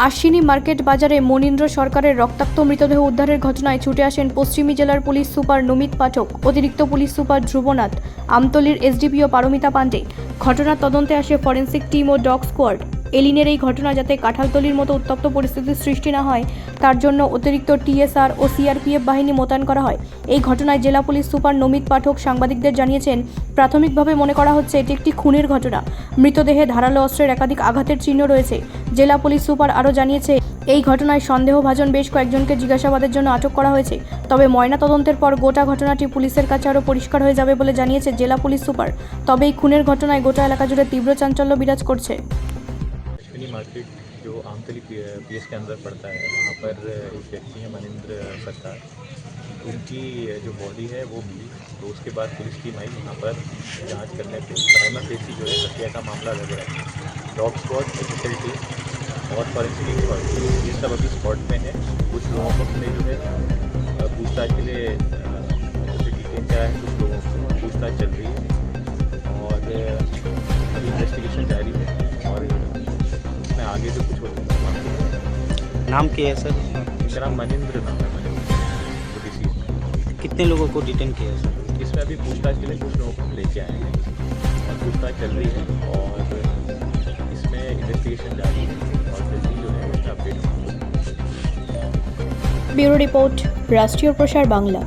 Ashwini market বাজারে মনীন্দ্র সরকারের রক্তাক্ত মৃতদেহ উদ্ধারের ঘটনায় ছুটে আসেন পশ্চিমী জেলার পুলিশ সুপার নমিত পাঠক, অতিরিক্ত পুলিশ সুপার ধ্রুবনাথ, আমতলীর এসডিপিও পারমিতা পাণ্ডে। ঘটনার তদন্তে আসে ফরেন্সিক টিম ও ডগ স্কোয়াড। এলিনের এই ঘটনা যাতে কাঁঠালতলির মতো উত্তপ্ত পরিস্থিতির সৃষ্টি না হয় তার জন্য অতিরিক্ত টিএসআর ও সিআরপিএফ বাহিনী মোতায়েন করা হয়। এই ঘটনায় জেলা পুলিশ সুপার নমিত পাঠক সাংবাদিকদের জানিয়েছেন, প্রাথমিকভাবে মনে করা হচ্ছে এটি একটি খুনের ঘটনা। মৃতদেহে ধারালো অস্ত্রের একাধিক আঘাতের চিহ্ন রয়েছে। জেলা পুলিশ সুপার আরও জানিয়েছে, এই ঘটনায় সন্দেহভাজন বেশ কয়েকজনকে জিজ্ঞাসাবাদের জন্য আটক করা হয়েছে। তবে ময়না তদন্তের পর গোটা ঘটনাটি পুলিশের কাছে আরও পরিষ্কার হয়ে যাবে বলে জানিয়েছে জেলা পুলিশ সুপার। তবে এই খুনের ঘটনায় গোটা এলাকা জুড়ে তীব্র চাঞ্চল্য বিরাজ করছে। अश्विनी मार्केट जो आमतली पीएस के अंदर पड़ता है, वहाँ पर एक व्यक्ति है मनींद्र सरकार, उनकी जो बॉडी है वो मिली। तो उसके बाद पुलिस टीम आई वहाँ पर जांच करने पे प्राइमर फेसी जो है हत्या का मामला लग रहा है। डॉग स्क्वाड, एसएसएल टीम और फॉरेंसिक स्क्वाड ये सब अभी स्पॉट में है। कुछ लोगों को हमने जो है पूछताछ के लिए डिटेन कराया है, कुछ लोगों को पूछताछ चल रही है और अभी इन्वेस्टिगेशन जारी है और आगे तो कुछ होता है। नाम क्या है सर? मेरा नाम मनींद्र नाम है, मनींद्र। कितने लोगों को डिटेन किया है सर? इसमें अभी पूछताछ के लिए कुछ लोगों को हम लेके आए हैं और पूछताछ चल रही है और इसमें इन्वेस्टिगेशन जारी है और जल्दी जो है अपडेट। ब्यूरो रिपोर्ट, राष्ट्रीय प्रसार बांग्ला।